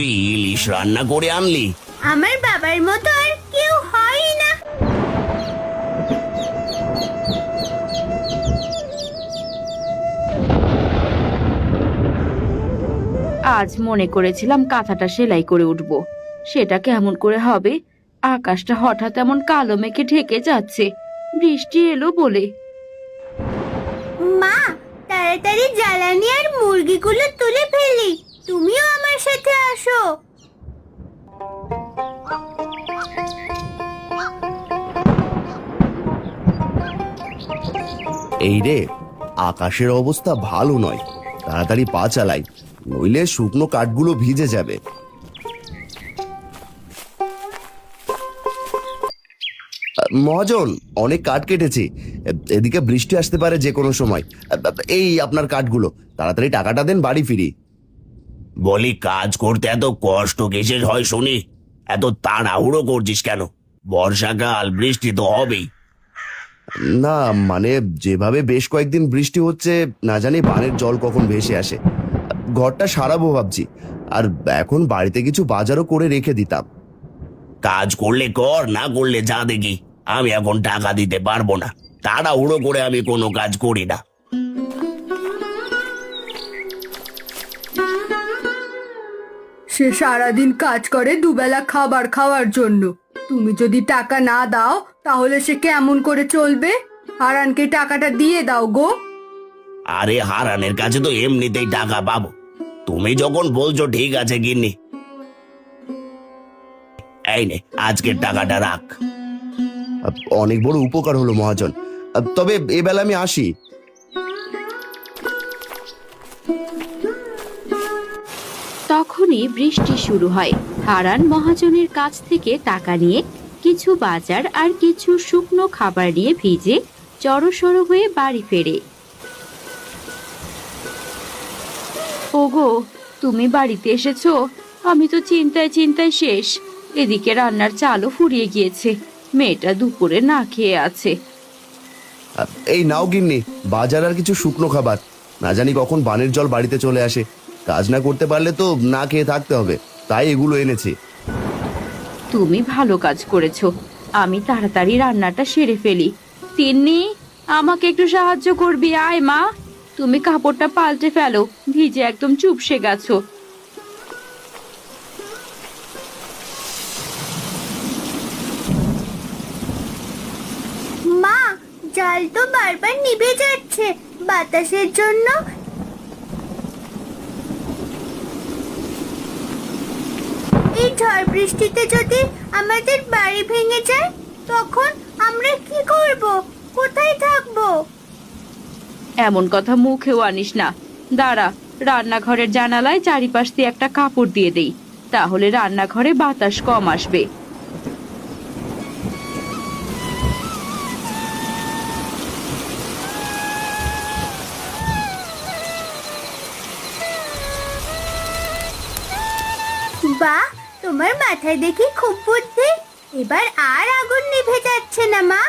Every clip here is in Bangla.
তুই ইলিশ রান্না করে আনলি? আমার বাবার মতো আর কেউ হয় না। আজ মনে করেছিলাম কাঁথাটা সেলাই করে উঠবো, সেটা কেমন করে হবে? আকাশটা হঠাৎ এমন কালো মেঘে ঢেকে যাচ্ছে, বৃষ্টি এলো বলে। মা, তাড়াতাড়ি জ্বালানি আর মুরগিগুলো তুলে ফেলি, তুমিও আমার সাথে আসো। এই রে, আকাশের অবস্থা ভালো নয়, তাড়াতাড়ি পা চালাই, নইলে শুকনো কাঠগুলো ভিজে যাবে। মহাজন, অনেক কাঠ কেটেছি, এদিকে বৃষ্টি আসতে পারে যে কোনো সময়। এই আপনার কাঠগুলো, তাড়াতাড়ি টাকাটা দেন, বাড়ি ফিরি। বলি, কাজ করতে এত কষ্ট কিসের হয় শুনি? এত তাড়াহুড়ো করছিস কেন? বর্ষাকাল, বৃষ্টি তো হবেই। না মানে, যেভাবে বেশ কয়েকদিন বৃষ্টি হচ্ছে, না জানি বানের জল কখন ভেসে আসে। ঘরটা সারাবো ভাবছি, আর এখন বাড়িতে কিছু বাজারও করে রেখে দিতাম। কাজ করলে কর, না করলে যা দেখি। আমি এখন টাকা দিতে পারবো না, তাড়াহুড়ো করে আমি কোনো কাজ করি না। সে সারাদিন কাজ করে দুবেলা খাবার খাওয়ার জন্য। তুমি যদি টাকা না দাও তাহলে সে কেমন করে চলবে? হারানকে টাকাটা দিয়ে দাও গো। আরে, হারানের কাছে তো এমনিতেই টাকা পাবো, তুমি যখন বলছো ঠিক আছে গিন্নি। এই নে, আজকের টাকাটা রাখ। অনেক বড় উপকার হলো মহাজন, তবে এবেলা আমি আসি। তখনই বৃষ্টি শুরু হয়। হারান মহাজনের কাছ থেকে টাকা নিয়ে কিছু বাজার আর কিছু শুকনো খাবার নিয়ে ভিজে জড়সড় হয়ে বাড়ি ফেরে। ওগো, তুমি বাড়িতে এসেছো? আমি তো চিন্তায় চিন্তায় শেষ। এদিকে রান্নার চালও ফুরিয়ে গিয়েছে, মেয়েটা দুপুরে না খেয়ে আছে। এই নাও গিন্নি, বাজার আর কিছু শুকনো খাবার। না জানি কখন বানের জল বাড়িতে চলে আসে, কাজ না করতে পারলে তো না খেয়ে থাকতে হবে, তাই এগুলো এনেছি। তুমি ভালো কাজ করেছো, আমি তাড়াতাড়ি রান্নাটা সেরে ফেলি। তিন্নি, আমাকে একটু সাহায্য করবি? আয় মা, তুমি কাপড়টা পাল্টে ফেলো, ভিজে একদম চুপসে গেছো। মা, জাল তো বারবার নিভে যাচ্ছে বাতাসের জন্য। এই ঝড় বৃষ্টিতে যদি আমাদের বাড়ি ভেঙে যায়, তখন আমরা কি করব? কোথায় থাকবো? এমন কথা মুখেও আনিস না। দাঁড়া, রান্নাঘরের জানালায় চারিপাশ দিয়ে একটা কাপড় দিয়ে দেই, তাহলে রান্নাঘরে বাতাস কম আসবে। বাহ, তোমার মাথায় দেখি খুব বুদ্ধি। এবার আর আগুন নিভে যাচ্ছে না মা।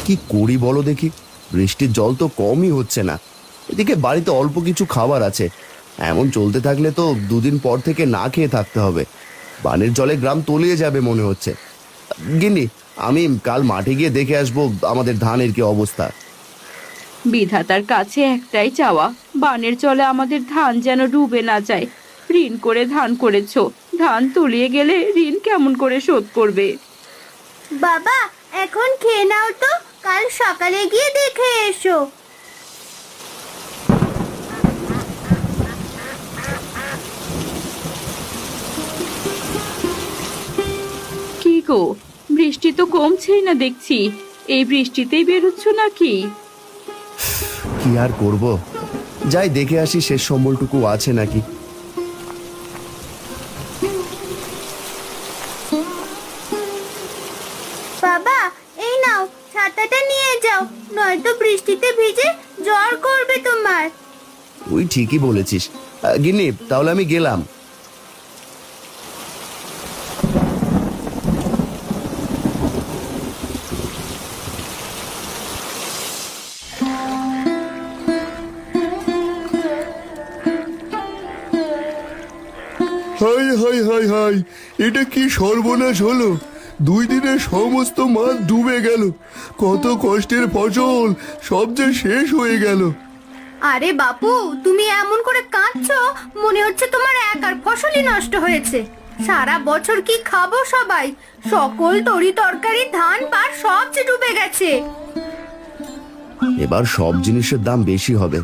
কি করি বলো দেখি, বৃষ্টির জল তো কমই হচ্ছে না, এদিকে বাড়িতে অল্প কিছু খাবার আছে। এমন চলতে থাকলে তো দুদিন পর থেকে না খেয়ে থাকতে হবে। বানের জলে গ্রাম তলিয়ে যাবে মনে হচ্ছে। গিন্নি, আমি কাল মাঠে গিয়ে দেখে আসবো আমাদের ধানের কি অবস্থা। বিধাতার কাছে একটাই চাওয়া, বানের জলে আমাদের ধান যেন ডুবে না যায়। ঋণ করে ধান করেছো, ধান তলিয়ে গেলে ঋণ কেমন করে শোধ করবে? বাবা, এখন খেয়ে নাও তো, কাল সকালে গিয়ে দেখে এসো। কি গো, বৃষ্টি তো কমছেই না দেখছি, এই বৃষ্টিতেই বেরোচ্ছ নাকি? কি আর করব, যাই দেখে আসি শেষ সম্বলটুকু আছে নাকি। বাবা, এই নাও, ছাতাটা নিয়ে যাও, নয়তো বৃষ্টিতে ভিজে জ্বর করবে তোমার। তুই ঠিকই বলেছিস। গিন্নি, তাহলে আমি গেলাম। হাই হাই হাই হাই, এটা কি সর্বনাশ হলো! 2 দিনের সমস্ত মাছ ডুবে গেল। কত কষ্টের ফসল সব যে শেষ হয়ে গেল। আরে বাপু, তুমি এমন করে কাঁদছো, মনে হচ্ছে তোমার একার ফসলই নষ্ট হয়েছে। সারা বছর কি খাবো সবাই? সকল তরি তরকারি, ধান পাট সব যে ডুবে গেছে। এবার সব জিনিসের দাম বেশি হবে।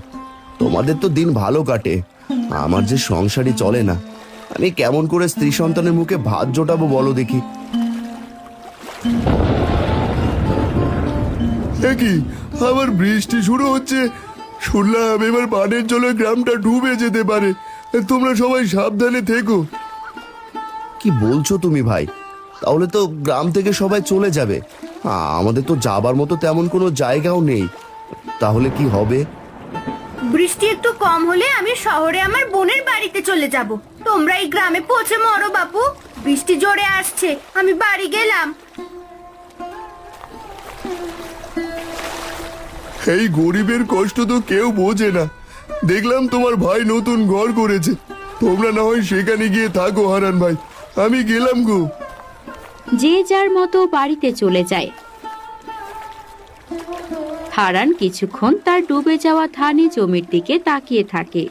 তোমাদের তো দিন ভালো কাটে, আমার যে সংসারই চলে না। আমি কেমন করে স্ত্রী সন্তানের মুখে ভাত জোটাবো বলো দেখি। কি আবার বৃষ্টি শুরু হচ্ছে? শুনলাম এবার বানের জলে গ্রামটা ডুবে যেতে পারে। তোমরা সবাই সাবধানে থেকো। কি বলছো তুমি ভাই? তাহলে তো গ্রাম থেকে সবাই চলে যাবে। আমাদের তো যাবার মতো তেমন কোনো জায়গাও নেই। তাহলে কি হবে? বৃষ্টি একটু কম হলে আমি শহরে আমার বোনের বাড়িতে চলে যাব। তোমরা এই গ্রামে পৌঁছে মরো বাপু। বৃষ্টি জোরে আসছে, আমি বাড়ি গেলাম। এই গরিবের কষ্ট তো কেউ বোঝে না। দেখলাম তোমার ভাই নতুন ঘর করেছে, তোমরা না হয় সেখানে গিয়ে থাকো হারান ভাই। আমি গেলাম গো। যে যার মতো বাড়িতে চলে যায়। হারান কিছুক্ষণ তার ডুবে যাওয়া ধানি জমির দিকে তাকিয়ে থাকে।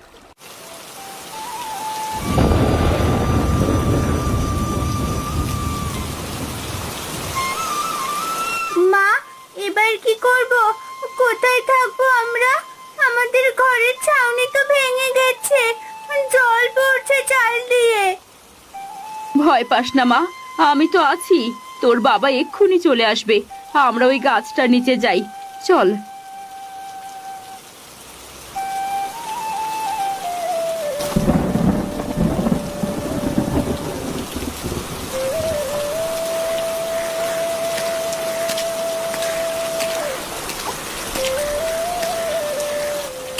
মা, এবার কি করব? কোথায় থাকবো আমরা? আমাদের ঘরের ছাউনি তো ভেঙে গেছে, জল পড়ছে চাল দিয়ে। ভয় পাস না মা, আমি তো আছি। তোর বাবা এক্ষুনি চলে আসবে। আমরা ওই গাছটার নিচে যাই, চল।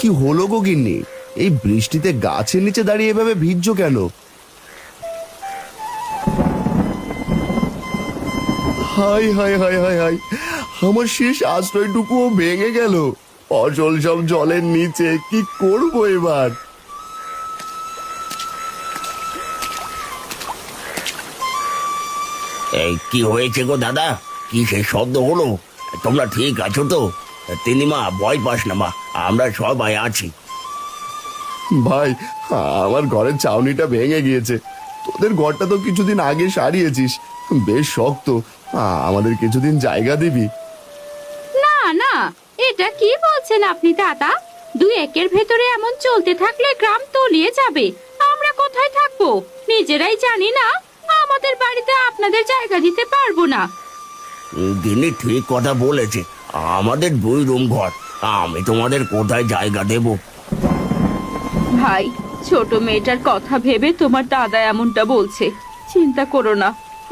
কি হলো গো গিন্নি? এই বৃষ্টিতে গাছের নিচে দাঁড়িয়ে এভাবে ভিজছো কেন? High high high high high, আমার শেষ আশ্রয়টুকুও ভেঙে গেল। ফসল সব জলের নিচে, কি করব এবার? এই কি হয়েছে গো দাদা? কি সে শব্দ হলো? তোমরা ঠিক আছো তো? তিনিমা, ভয় পাস না মা, আমরা সবাই আছি। ভাই, আমার ঘরের ছাউনিটা ভেঙে গিয়েছে। তোদের ঘরটা তো কিছুদিন আগে সারিয়েছিস, বেশ শক্ত। আমাদের কিছুদিন জায়গা দিবি? না না, এটা কি বলছেন আপনি দাদা? 2 একের ভেতরে এমন চলতে থাকলে গ্রাম তলিয়ে যাবে। আমরা কোথায় থাকবো নিজেরাই জানি না। আমাদের বাড়িতে আপনাদের জায়গা দিতে পারবো না। দিনে ঠিক কথা বলেছে, আমাদের 2 রুম ঘর, আমি তোমাদের কোথায় জায়গা দেব? ভাই, ছোট মেয়েটার কথা ভেবে তোমার দাদা এমনটা বলছে। চিন্তা করো না,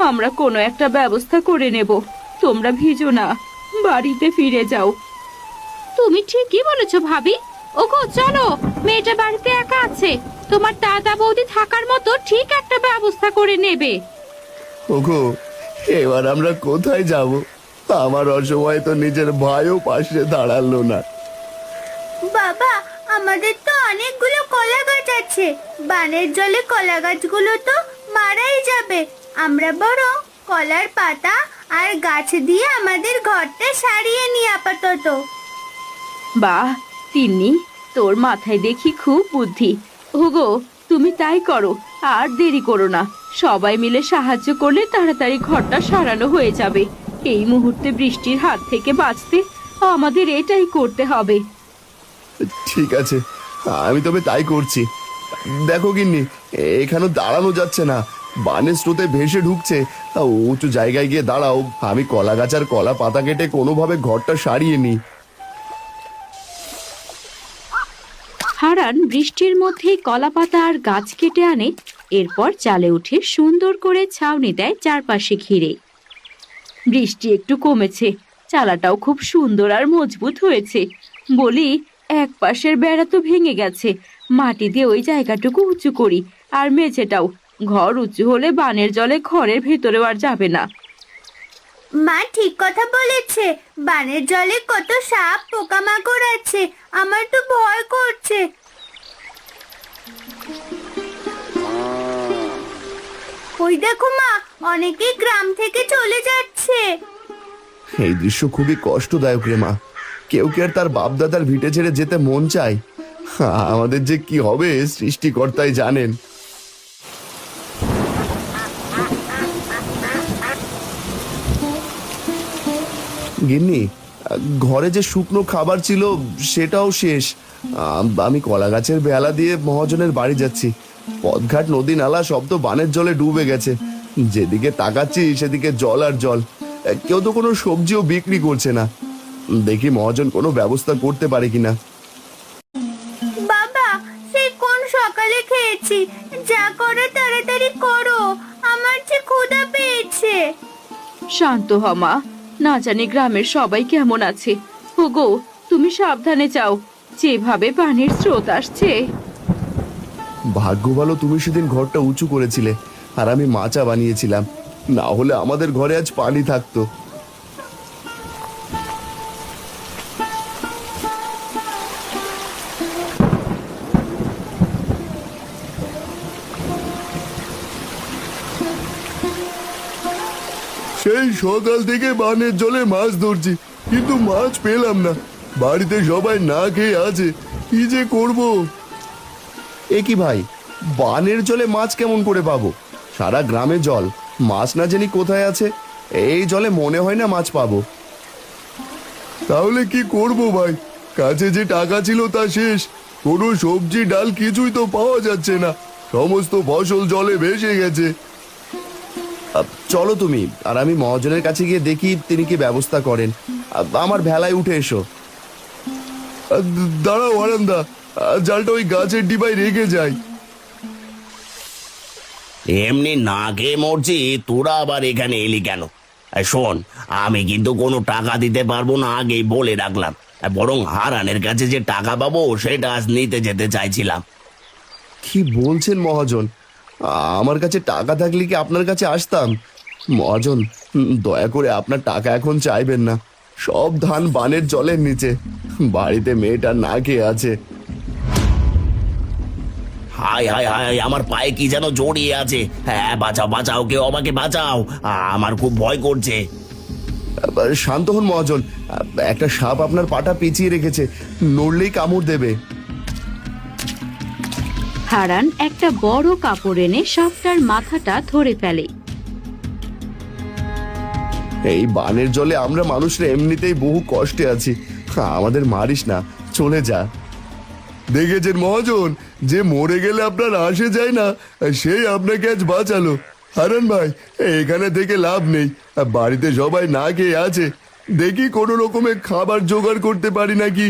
আমরা কোনো একটা ব্যবস্থা করে নেব। তোমরা ভিজো না, বাড়িতে ফিরে যাও। তুমি ঠিকই বলেছো ভাবি। ওগো চলো, মেয়েটা বাড়িতে একা আছে, তোমার দাদা বৌদি থাকার মতো ঠিক একটা ব্যবস্থা করে নেবে। ওগো, এবার আমরা কোথায় যাব? আমার অসময়ে তো নিজের ভাইও পাশে দাঁড়ালো না। বাবা, আমাদের তো অনেকগুলো কলা গাছ আছে। বানের জলে কলা গাছগুলো তো মারাই যাবে। আমরা বরং কলার পাতা আর গাছ দিয়ে আমাদের ঘরটা সারিয়ে নিই আপাতত। বাহ তিন্নি, তোর মাথায় দেখি খুব বুদ্ধি। ওগো, তুমি তাই করো, আর দেরি করো না। সবাই মিলে সাহায্য করলে তাড়াতাড়ি ঘরটা সারানো হয়ে যাবে। এই মুহূর্তে বৃষ্টির হাত থেকে বাঁচতে আমাদের এটাই করতে হবে। ঠিক আছে, আমি তবে তাই করছি। দেখো গিন্নি, এখানে দাঁড়ানো যাচ্ছে না, বানের স্রোতে ভেসে ঢুকছে। উঁচু জায়গায় গিয়ে দাঁড়াও, আমি কলা গাছ আর কলা পাতা কেটে কোনোভাবে ঘরটা সারিয়ে নিই। হারান বৃষ্টির মধ্যেই কলাপাতা আর গাছ কেটে আনে। এরপর চালে উঠে সুন্দর করে ছাউনি দেয় চারপাশে ঘিরে। বৃষ্টি একটু কমেছে, চালাটাও খুব সুন্দর আর মজবুত হয়েছে। বলি, এক পাশের বেড়া তো ভেঙে গেছে, মাটি দিয়ে ওই জায়গাটুকু উঁচু করি। আর মেঝেটাও, ঘর উঁচু হলে বানের জলে ঘরের ভেতরেও আর যাবে না। মা ঠিক কথা বলেছে। বানের জলে কত সাপ পোকামাকড় আছে, আমার তো ভয় করছে। ওই দেখো মা, অনেকেই গ্রাম থেকে চলে যাচ্ছে। এই দৃশ্য খুবই কষ্টদায়ক রে মা। কেউ কি আর তার বাপ দাদার ভিটে ছেড়ে যেতে মন চায়? আমাদের যে কি হবে সৃষ্টিকর্তাই জানেন। গিন্নি, ঘরে যে শুকনো খাবার ছিল সেটাও শেষ। আমি কলা গাছের বেলা দিয়ে মহাজনের বাড়ি যাচ্ছি। পথঘাট নদী নালা সব তো বানের জলে ডুবে গেছে। যেদিকে তাকাচ্ছি সেদিকে জল আর জল। কেউ তো কোনো সবজিও বিক্রি করছে না। দেখি মহাজন কোনো ব্যবস্থা করতে পারে কিনা। বাবা, সেই কোন সকালে খেয়েছি, যা করো তাড়াতাড়ি করো, আমার যে ক্ষুধা পেয়েছে। শান্ত হ মা, না জানি গ্রামের সবাই কেমন আছে। ওগো, তুমি সাবধানে যাও, যেভাবে পানির স্রোত আসছে। ভাগ্য ভালো তুমি সেদিন ঘরটা উঁচু করেছিলে আর আমি মাচা বানিয়েছিলাম, না হলে আমাদের ঘরে আজ পানি থাকতো। সেই সকাল থেকে বানের জলে মাছ ধরছি, কিন্তু মাছ পেলাম না। বাড়িতে সবাই না খেয়ে আছে, কি যে করব। এ কি ভাই, বানের জলে মাছ কেমন করে পাবো? সারা গ্রামে জল, মাছ না জানি কোথায় আছে। এই জলে মনে হয় না মাছ পাবো। তাহলে কি করব ভাই? কাছে যে টাকা ছিল তা শেষ। কোনো সবজি ডাল কিছুই তো পাওয়া যাচ্ছে না। সমস্ত ফসল জলে ভেসে গেছে। চলো তুমি আর আমি মহাজনের কাছে গিয়ে দেখি তিনি কি ব্যবস্থা করেন। আমার ভেলায় উঠে এসো। দাঁড়াও আনন্দা, জালটা ওই গাছের ডিবায় রেখে যাই। এমনি না খেয়ে মরছি, তোরা আবার এখানে এলি কেন? শোন, আমি কিন্তু কোনো টাকা দিতে পারবো না, আগেই বলে রাখলাম। বরং হারানের কাছে যে টাকা পাবো সেটা আজ নিতে যেতে চাইছিলাম। কি বলছেন মহাজন? আমার কাছে টাকা থাকলে কি আপনার কাছে আসতাম? মহাজন, দয়া করে আপনার টাকা এখন চাইবেন না। সব ধান বানের জলের নিচে। বাড়িতে মেয়েটা না খেয়ে আছে। হায় হায় হায়, আমার পায়ে কি যেন জড়িয়ে আছে। হ্যাঁ, বাঁচাও বাঁচাও, কেউ আমাকে বাঁচাও, আমার খুব ভয় করছে। শান্ত হন মহাজন, একটা সাপ আপনার পাটা পেঁচিয়ে রেখেছে, নড়লেই কামড় দেবে। হারান একটা বড় কাপড় এনে সাপটার মাথাটা ধরে ফেলে। এই বানের জলে আমরা মানুষরা এমনিতেই বহু কষ্টে আছি, আমাদের মারিস না, চলে যা। দেখেছেন মহাজন, যে মরে গেলে আপনার আসে যায় না, সেই আপনাকে আজ বাঁচালো। হারান ভাই, এখানে থেকে লাভ নেই, বাড়িতে সবাই না খেয়ে আছে। দেখি কোনো রকমে খাবার জোগাড় করতে পারি নাকি।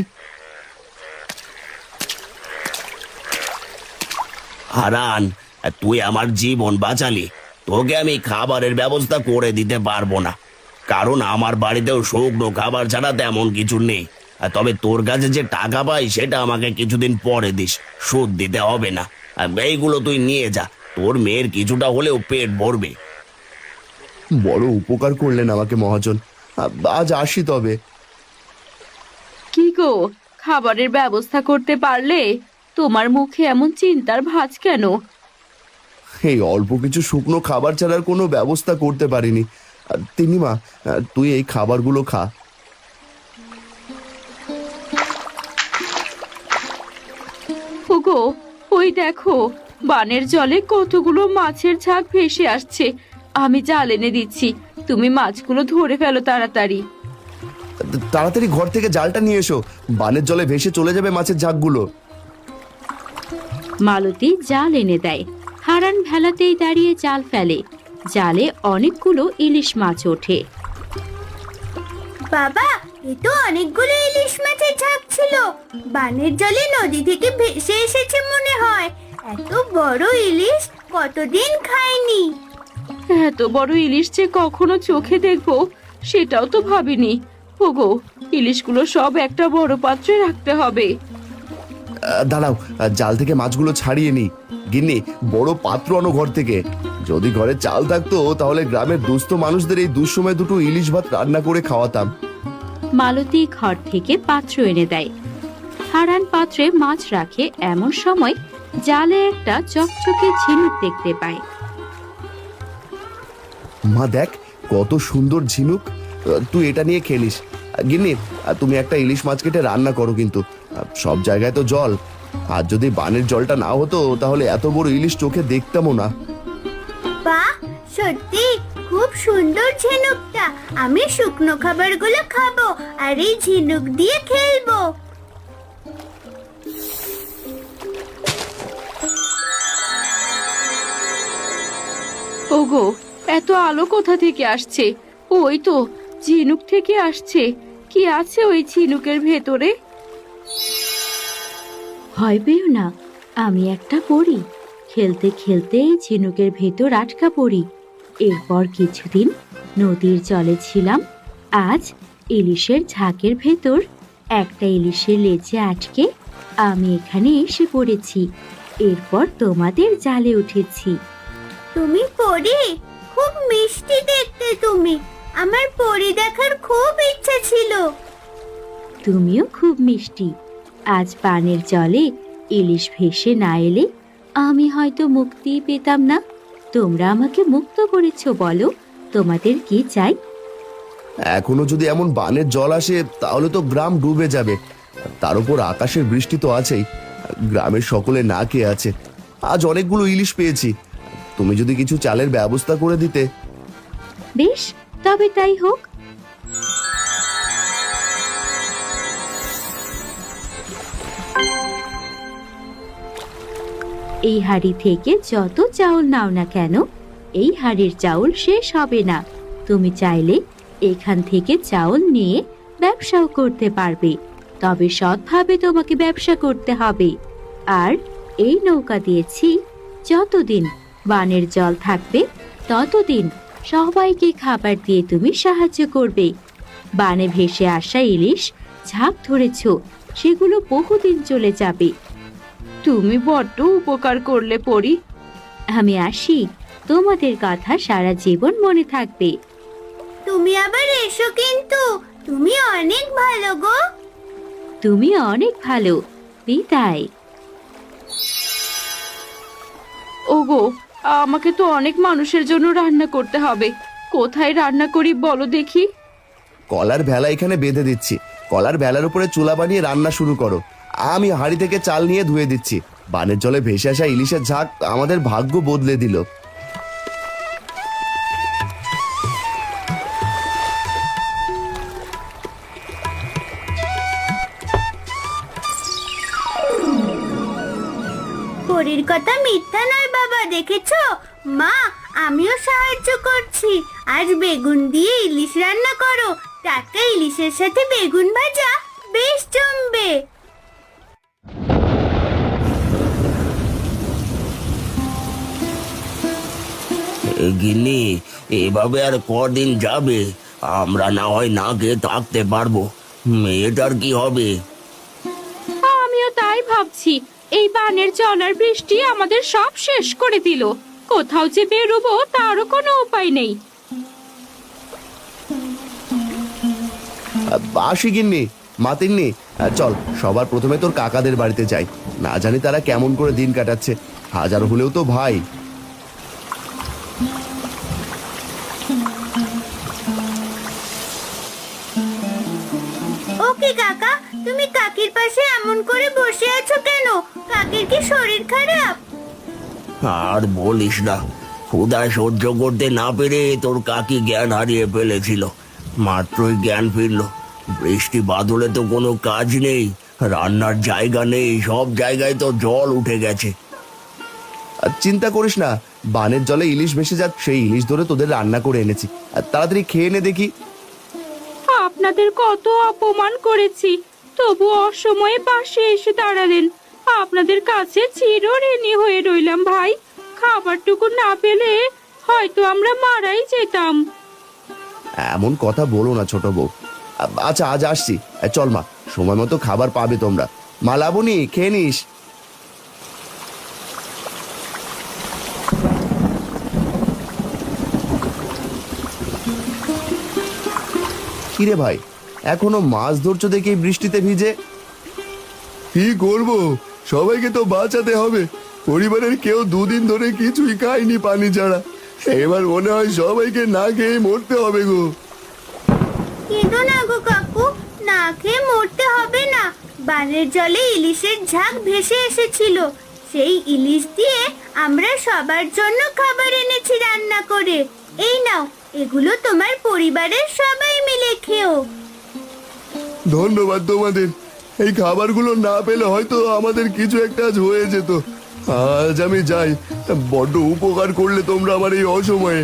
হারান, তুই আমার জীবন বাঁচালি। তোকে আমি খাবারের ব্যবস্থা করে দিতে পারবো না, কারণ আমার বাড়িতেও শুকনো খাবার ছাড়া তেমন কিছু নেই। তবে তোর কাছে যে টাকা পাই সেটা আমাকে কিছুদিন পরে দিস, সুদ দিতে হবে না। এইগুলো তুই নিয়ে যা, তোর মেয়ের কিছুটা হলেও পেট ভরবে। বড় উপকার করলেন আমাকে মহাজন, আজ আসি তবে। কি গো, খাবারের ব্যবস্থা করতে পারলে? তোমার মুখে এমন চিন্তার ভাঁজ কেন? এই অল্প কিছু শুকনো খাবার ছাড়ার কোনো ব্যবস্থা করতে পারিনি। তিনিমা, তুই এই খাবারগুলো খা। ওগো, ওই দেখো, বানের জলে কতগুলো মাছের ঝাঁক ভেসে আসছে। আমি জাল এনে দিচ্ছি, তুমি মাছগুলো ধরে ফেলো তাড়াতাড়ি। তাড়াতাড়ি ঘর থেকে জালটা নিয়ে এসো, বানের জলে ভেসে চলে যাবে মাছের ঝাঁকগুলো। মালতী জাল এনে দেয়। হারান ভেলাতেই দাঁড়িয়ে জাল ফেলে। জালে অনেকগুলো ইলিশ মাছ ওঠে। বাবা, এ তো অনেকগুলো ইলিশ মাছের ঝাঁক ছিল। বানের জলে নদী থেকে ভেসে এসেছে মনে হয়। এত বড় ইলিশ কতদিন খাইনি। এত বড় ইলিশ যে কখনো চোখে দেখবো সেটাও তো ভাবিনি। ওগো, ইলিশগুলো সব একটা বড় পাত্রে রাখতে হবে। দাঁড়াও, জাল থেকে মাছগুলো ছাড়িয়ে নি। গিন্নি, বড় পাত্র আনো ঘর থেকে। যদি ঘরে চাল থাকতো তাহলে গ্রামের দুস্থ মানুষদের এই দুঃসময় দুটো ইলিশ ভাত রান্না করে খাওয়াতাম। মালতী ঘর থেকে পাত্র এনে দেয়। হারান পাত্রে মাছ রাখে, এমন সময় জালে একটা চকচকে ঝিনুক দেখতে পায়। মা দেখ কত সুন্দর ঝিনুক। তুই এটা নিয়ে খেলিস। গিন্নি, তুমি একটা ইলিশ মাছ কেটে রান্না করো, কিন্তু সব জায়গায় তো জল। আর যদি বানের জলটা না হতো তাহলে এত বড় ইলিশ চোখে দেখতামও না। বাহ, সত্যি খুব সুন্দর ঝিনুকটা। আমি শুকনো খাবারগুলো খাবো আর এই ঝিনুক দিয়ে খেলবো। ওগো, এত আলো কোথা থেকে আসছে? ওই তো ঝিনুক থেকে আসছে। কি আছে ওই ঝিনুকের ভেতরে? ভয় পেও না, আমি একটা পড়ি। খেলতে খেলতে এই ঝিনুকের ভেতর আটকা পড়ি। এরপর কিছুদিন নদীর জলে ছিলাম। আজ ইলিশের ঝাঁকের ভেতর একটা ইলিশের লেজে আটকে আমি এখানে এসে পড়েছি। এরপর তোমাদের জালে উঠেছি। তুমি পরি? খুব মিষ্টি দেখতে তুমি। আমার পরি দেখার খুব ইচ্ছা ছিল। তুমিও খুব মিষ্টি। আজ পানের জলে ইলিশ ভেসে না এলে আমি হয়তো মুক্তিই পেতাম না। তোমরা আমাকে মুক্ত করেছো, বলো তোমাদের কি চাই? এখনো যদি এমন বানের জল আসে তাহলে তো গ্রাম ডুবে যাবে। তার উপর আকাশের বৃষ্টি তো আছেই। গ্রামের সকলে না খেয়ে আছে। আজ অনেকগুলো ইলিশ পেয়েছি। তুমি যদি কিছু চালের ব্যবস্থা করে দিতে। বেশ, তবে তাই হোক। এই হাড়ি থেকে যত চাউল নাও না কেন, এই হাড়ির চাউল শেষ হবে না। তুমি চাইলে এখান থেকে চাউল নিয়ে ব্যবসাও করতে পারবে। তবে সৎভাবে তোমাকে ব্যবসা করতে হবে। আর এই নৌকা দিয়েছি, যতদিন বানের জল থাকবে ততদিন সবাইকে খাবার দিয়ে তুমি সাহায্য করবে। বানে ভেসে আসা ইলিশ ঝাঁক ধরেছ, সেগুলো বহুদিন চলে যাবে। তুমি বড্ড উপকার করলে পরি। আমি আসি, তোমাদের কথা সারা জীবন মনে থাকবে। তুমি আবার এসো কিন্তু। তুমি অনেক ভালো গো। তুমি অনেক ভালো। বিদায়। ওগো, আমাকে তো অনেক মানুষের জন্য রান্না করতে হবে। কোথায় রান্না করি বলো দেখি? কলার ভেলা এখানে বেঁধে দিচ্ছি। কলার ভেলার উপরে চুলা বানিয়ে রান্না শুরু করো। আমি হাঁড়ি থেকে চাল নিয়ে ধুয়ে দিচ্ছি। বানের জলে ভেসে আসা ইলিশের ঝাঁক আমাদের ভাগ্য বদলে দিল। পরির কথা মিথ্যা নয় বাবা, দেখেছো? মা, আমিও সাহায্য করছি। আজ বেগুন দিয়ে ইলিশ রান্না করো। টাটকা ইলিশের সাথে বেগুন ভাজা বেশ জমবে। এ গিন্নি, এভাবে আর কদিন যাবে? আমরা না হয় না খেয়ে থাকতে পারবো। মেয়েটার কি হবে? আমিও তাই ভাবছি। এই বানের জল আর বৃষ্টি আমাদের সব শেষ করে দিল। কোথাও যে বেরোবো তারও কোনো উপায় নেই। আসি গিন্নি, মাতিননি। চল সবার প্রথমে তোর কাকাদের বাড়িতে যাই। না জানি তারা কেমন করে দিন কাটাচ্ছে। হাজার হলেও তো ভাই। ওকে কাকা, তুমি কাকির পাশে এমন করে বসে আছো কেন? কাকির কি শরীর খারাপ? আর বলিস না, ক্ষুধা সহ্য করতে না পেরে তোর কাকি জ্ঞান হারিয়ে ফেলেছিল। মাত্রই জ্ঞান ফিরলো। বৃষ্টি বাদলে তো কোনো কাজ নেই, রান্নার জায়গা নেই, সব জায়গায় তো জল উঠে গেছে। আর চিন্তা করিস না, বানের জলে ইলিশ ভেসে যাক, সেই ইলিশ ধরে তোদের রান্না করে এনেছি। আর তাড়াতাড়ি খেয়ে নে দেখি। আপনাদের কত অপমান করেছি, তবু অসময়ে পাশে এসে দাঁড়ালেন। আপনাদের কাছে চিরঋণী হয়ে রইলাম ভাই। খাবারটুকু না পেলে হয়তো আমরা মারাই যেতাম। এমন কথা বলো না ছোট বউ। আচ্ছা আজ আসছি। চল মা, সময় মতো খাবার পাবে তোমরা। মা লাবণী, খেয়ে নিস। কিরে ভাই, এখনো মাছ ধরছো দেখে এই বৃষ্টিতে ভিজে? কি করব, সবাইকে তো বাঁচাতে হবে। পরিবারের কেউ দুদিন ধরে কিছুই খায়নি পানি ছাড়া। এবার মনে হয় সবাইকে না খেয়ে মরতে হবে গো। কেঁদো না গো কাকু, না খেয়ে মরতে হবে না। বানের জলে ইলিশের ঝাঁক ভেসে এসেছিল, সেই ইলিশ দিয়ে আমরা সবার জন্য খাবার এনেছি রান্না করে। এই নাও, এগুলো তোমার পরিবারের সবাই মিলে খেও। ধন্যবাদ তোমাদের। এই খাবারগুলো না পেলে হয়তো আমাদের কিছু একটা আজ হয়ে যেত। আজ আমি যাই, বড্ড উপকার করলে তোমরা আমার এই অসময়ে।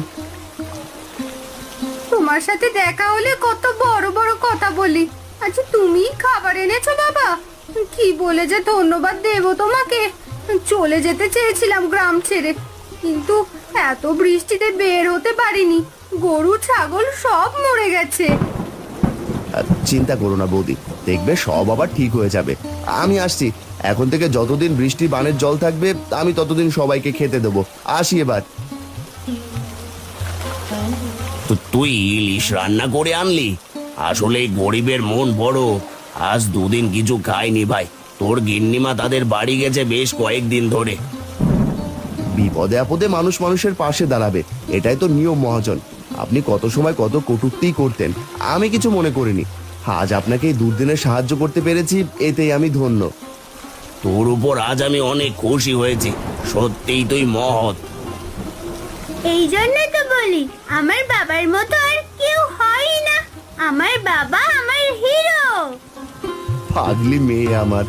তোমার সাথে দেখা হলে কত বড় বড় কথা বলি, আচ্ছা তুমি খাবার এনেছো বাবা? কি বলে যে ধন্যবাদ দেব তোমাকে। চলে যেতে চেয়েছিলাম গ্রাম ছেড়ে, কিন্তু এত বৃষ্টিতে বের হতে পারিনি। গরু ছাগল সব মরে গেছে। চিন্তা করো না বৌদি, দেখবে সব আবার ঠিক হয়ে যাবে। আমি আসছি, এখন থেকে যতদিন বৃষ্টি বানের জল থাকবে আমি ততদিন সবাইকে খেতে দেবো। আসি এবার। তো তুই ইলিশ রান্না করে আনলি? আসলে এই গরিবের মন বড়। আজ দুদিন কিছু খায়নি ভাই। তোর গিন্নিমা তাদের বাড়ি গেছে বেশ কয়েকদিন ধরে। বিপদে আপদে মানুষ মানুষের পাশে দাঁড়াবে, এটাই তো নিয়ম মহাজন। আপনি কত সময় কত কটূক্তিই করতেন, আমি কিছু মনে করিনি। আজ আপনাকে এই দুর্দিনে সাহায্য করতে পেরেছি, এতেই আমি ধন্য। তোর উপর আজ আমি অনেক খুশি হয়েছি, সত্যিই তুই মহৎ। এই জন্যই তো বলি, আমার বাবার মতো আর কেউ হয় না। আমার বাবা আমার হিরো। পাগলি মেয়ে আমার।